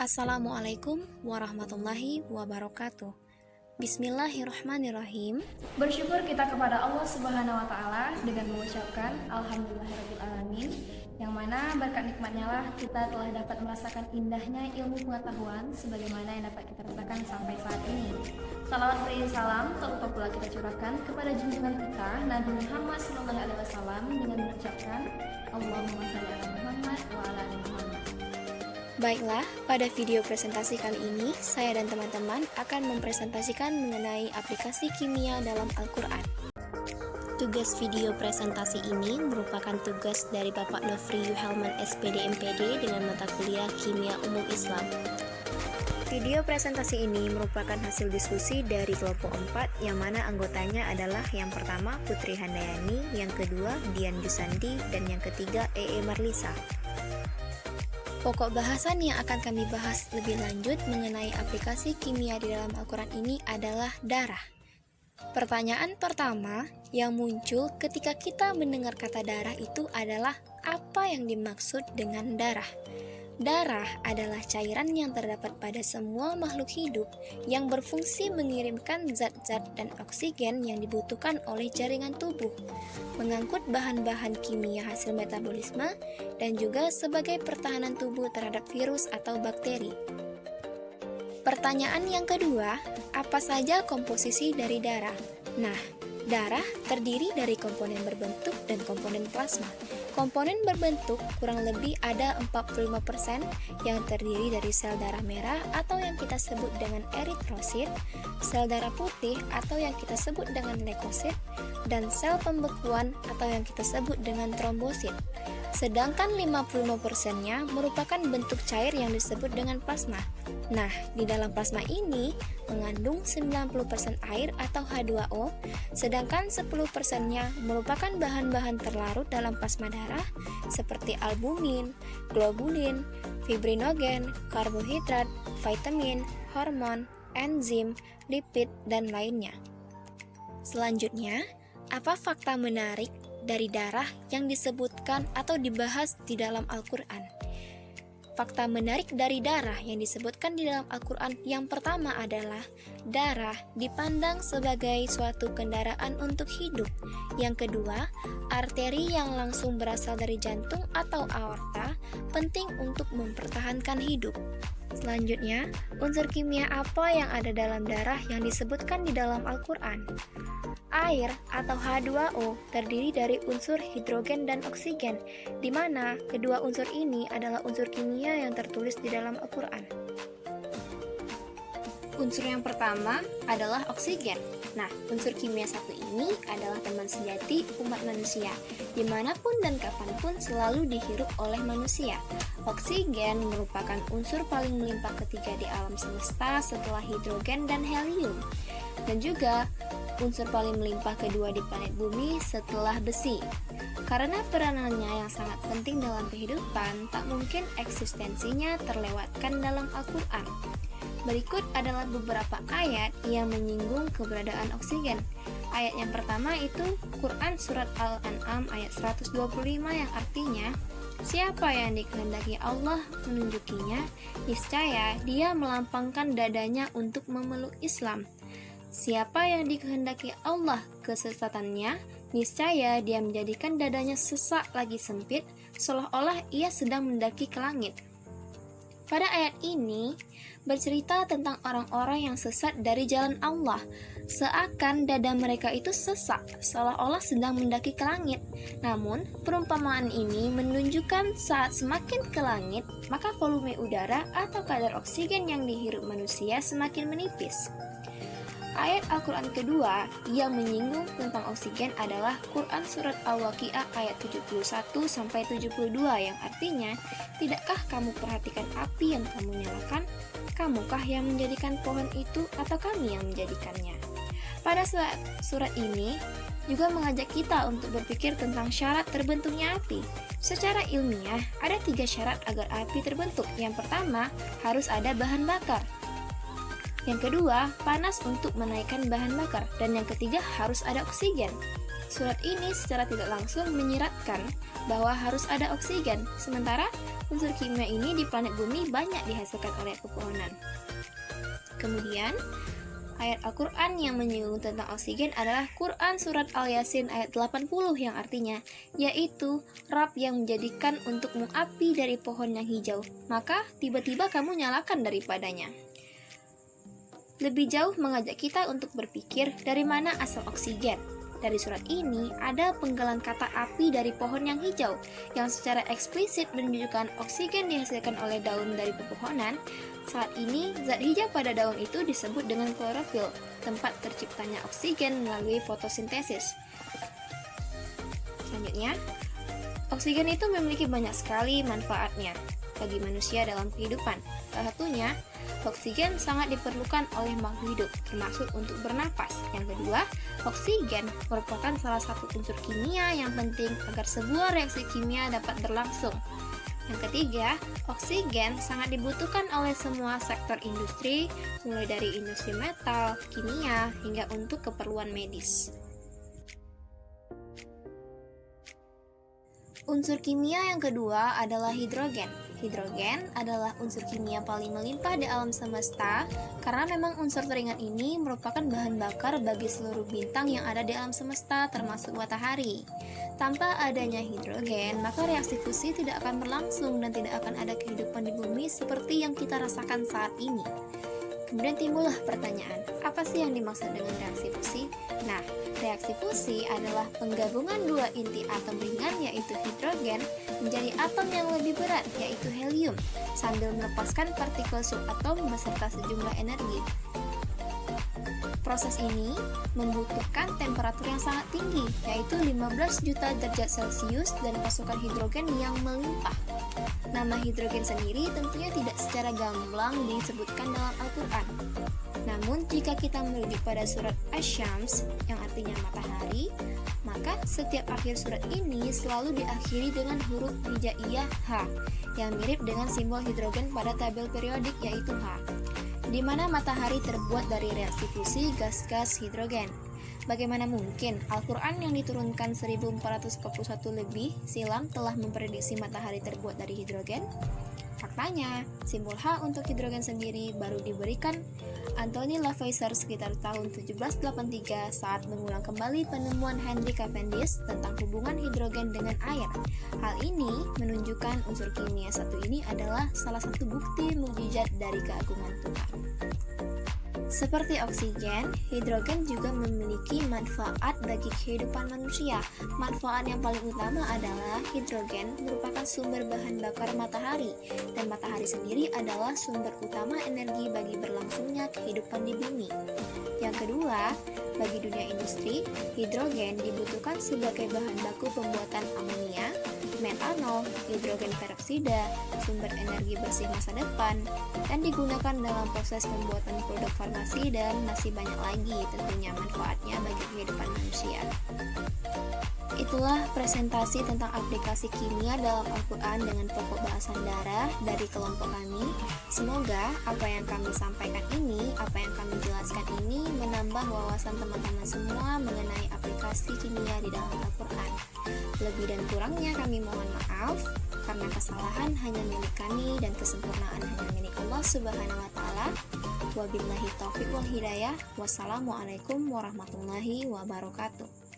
Assalamualaikum warahmatullahi wabarakatuh. Bismillahirrahmanirrahim. Bersyukur kita kepada Allah Subhanahu wa taala dengan mengucapkan alhamdulillahirabbil alamin, yang mana berkat nikmatnya lah kita telah dapat merasakan indahnya ilmu pengetahuan sebagaimana yang dapat kita rasakan sampai saat ini. Salawat beri salam tak lupa pula kita curahkan kepada junjungan kita Nabi Muhammad SAW dengan mengucapkan Allahumma shalli ala Muhammad wa ala ali Muhammad. Baiklah, pada video presentasi kali ini, saya dan teman-teman akan mempresentasikan mengenai aplikasi kimia dalam Al-Quran. Tugas video presentasi ini merupakan tugas dari Bapak Nofri Yuhelman SPD MPD dengan mata kuliah Kimia Umum Islam. Video presentasi ini merupakan hasil diskusi dari kelompok 4, yang mana anggotanya adalah yang pertama Putri Handayani, yang kedua Dian Jusandi, dan yang ketiga Marlisa. Pokok bahasan yang akan kami bahas lebih lanjut mengenai aplikasi kimia di dalam Al-Quran ini adalah darah. Pertanyaan pertama yang muncul ketika kita mendengar kata darah itu adalah apa yang dimaksud dengan darah? Darah adalah cairan yang terdapat pada semua makhluk hidup yang berfungsi mengirimkan zat-zat dan oksigen yang dibutuhkan oleh jaringan tubuh, mengangkut bahan-bahan kimia hasil metabolisme, dan juga sebagai pertahanan tubuh terhadap virus atau bakteri. Pertanyaan yang kedua, apa saja komposisi dari darah? Nah, darah terdiri dari komponen berbentuk dan komponen plasma. Komponen berbentuk kurang lebih ada 45% yang terdiri dari sel darah merah atau yang kita sebut dengan eritrosit, sel darah putih atau yang kita sebut dengan leukosit, dan sel pembekuan atau yang kita sebut dengan trombosit. Sedangkan 55%-nya merupakan bentuk cair yang disebut dengan plasma. Nah, di dalam plasma ini mengandung 90% air atau H2O, sedangkan 10%-nya merupakan bahan-bahan terlarut dalam plasma darah seperti albumin, globulin, fibrinogen, karbohidrat, vitamin, hormon, enzim, lipid, dan lainnya. Selanjutnya, apa fakta menarik dari darah yang disebutkan atau dibahas di dalam Al-Quran? Fakta menarik dari darah yang disebutkan di dalam Al-Quran yang pertama adalah darah dipandang sebagai suatu kendaraan untuk hidup. Yang kedua, arteri yang langsung berasal dari jantung atau aorta penting untuk mempertahankan hidup. Selanjutnya, unsur kimia apa yang ada dalam darah yang disebutkan di dalam Al-Quran? Air atau H2O terdiri dari unsur hidrogen dan oksigen, di mana kedua unsur ini adalah unsur kimia yang tertulis di dalam Al-Quran. Unsur yang pertama adalah oksigen. Nah, unsur kimia satu ini adalah teman sejati umat manusia, dimanapun dan kapanpun selalu dihirup oleh manusia. Oksigen merupakan unsur paling melimpah ketiga di alam semesta setelah hidrogen dan helium, dan juga unsur paling melimpah kedua di planet bumi setelah besi. Karena peranannya yang sangat penting dalam kehidupan, tak mungkin eksistensinya terlewatkan dalam Al-Quran. Berikut adalah beberapa ayat yang menyinggung keberadaan oksigen. Ayat yang pertama itu Quran Surat Al-An'am ayat 125 yang artinya, siapa yang dikehendaki Allah menunjukinya, niscaya dia melampangkan dadanya untuk memeluk Islam. Siapa yang dikehendaki Allah kesesatannya, niscaya dia menjadikan dadanya sesak lagi sempit, seolah-olah ia sedang mendaki ke langit. Pada ayat ini bercerita tentang orang-orang yang sesat dari jalan Allah, seakan dada mereka itu sesak, seolah-olah sedang mendaki ke langit. Namun, perumpamaan ini menunjukkan saat semakin ke langit, maka volume udara atau kadar oksigen yang dihirup manusia semakin menipis. Ayat Al-Quran kedua yang menyinggung tentang oksigen adalah Quran Surat Al-Waqiah ayat 71-72 yang artinya, tidakkah kamu perhatikan api yang kamu nyalakan? Kamukah yang menjadikan pohon itu atau kami yang menjadikannya? Pada surat ini juga mengajak kita untuk berpikir tentang syarat terbentuknya api. Secara ilmiah, ada 3 syarat agar api terbentuk. Yang pertama, harus ada bahan bakar. Yang kedua, panas untuk menaikkan bahan bakar. Dan yang ketiga, harus ada oksigen. Surat ini secara tidak langsung menyiratkan bahwa harus ada oksigen, sementara unsur kimia ini di planet bumi banyak dihasilkan oleh pepohonan. Kemudian, ayat Al-Quran yang menyinggung tentang oksigen adalah Quran Surat Al-Yasin ayat 80 yang artinya, yaitu Rabb yang menjadikan untukmu api dari pohon yang hijau, maka tiba-tiba kamu nyalakan daripadanya. Lebih jauh mengajak kita untuk berpikir dari mana asal oksigen. Dari surat ini ada penggalan kata api dari pohon yang hijau yang secara eksplisit menunjukkan oksigen dihasilkan oleh daun dari pepohonan. Saat ini, zat hijau pada daun itu disebut dengan klorofil, tempat terciptanya oksigen melalui fotosintesis. Selanjutnya, oksigen itu memiliki banyak sekali manfaatnya bagi manusia dalam kehidupan. Salah satunya, oksigen sangat diperlukan oleh makhluk hidup, termasuk untuk bernapas. Yang kedua, oksigen merupakan salah satu unsur kimia yang penting agar sebuah reaksi kimia dapat berlangsung. Yang ketiga, oksigen sangat dibutuhkan oleh semua sektor industri, mulai dari industri metal, kimia, hingga untuk keperluan medis. Unsur kimia yang kedua adalah hidrogen. Hidrogen adalah unsur kimia paling melimpah di alam semesta karena memang unsur teringat ini merupakan bahan bakar bagi seluruh bintang yang ada di alam semesta termasuk matahari. Tanpa adanya hidrogen, maka reaksi fusi tidak akan berlangsung dan tidak akan ada kehidupan di bumi seperti yang kita rasakan saat ini. Kemudian timbullah pertanyaan, apa sih yang dimaksud dengan reaksi fusi? Nah, reaksi fusi adalah penggabungan dua inti atom ringan yaitu hidrogen menjadi atom yang lebih berat yaitu helium sambil melepaskan partikel subatom beserta sejumlah energi. Proses ini membutuhkan temperatur yang sangat tinggi yaitu 15 juta derajat Celcius dan pasukan hidrogen yang melimpah. Nama hidrogen sendiri tentunya tidak secara gamblang disebutkan dalam Al-Quran. Namun jika kita merujuk pada surat Asy-Syams yang artinya matahari, maka setiap akhir surat ini selalu diakhiri dengan huruf hijaiyah H yang mirip dengan simbol hidrogen pada tabel periodik yaitu H, di mana matahari terbuat dari reaksi fusi gas-gas hidrogen. Bagaimana mungkin Al-Quran yang diturunkan 1441 lebih silam telah memprediksi matahari terbuat dari hidrogen? Faktanya, simbol H untuk hidrogen sendiri baru diberikan Anthony Lavoisier sekitar tahun 1783 saat mengulang kembali penemuan Henry Cavendish tentang hubungan hidrogen dengan air. Hal ini menunjukkan unsur kimia satu ini adalah salah satu bukti mukjizat dari keagungan Tuhan. Seperti oksigen, hidrogen juga memiliki manfaat bagi kehidupan manusia. Manfaat yang paling utama adalah hidrogen merupakan sumber bahan bakar matahari, dan matahari sendiri adalah sumber utama energi bagi berlangsungnya kehidupan di bumi. Yang kedua, bagi dunia industri, hidrogen dibutuhkan sebagai bahan baku pembuatan amonia, metanol, hidrogen peroksida, sumber energi bersih masa depan, dan digunakan dalam proses pembuatan produk farmasi dan masih banyak lagi tentunya manfaatnya bagi kehidupan manusia. Itulah presentasi tentang aplikasi kimia dalam Al-Quran dengan pokok bahasan darah dari kelompok kami. Semoga apa yang kami sampaikan ini, apa yang kami jelaskan ini menambah wawasan teman-teman semua mengenai aplikasi kimia di dalam Al-Quran. Lebih dan kurangnya kami mohon maaf, karena kesalahan hanya milik kami dan kesempurnaan hanya milik Allah Subhanahu wa Ta'ala. Wabillahi taufiq wal hidayah. Wassalamualaikum warahmatullahi wabarakatuh.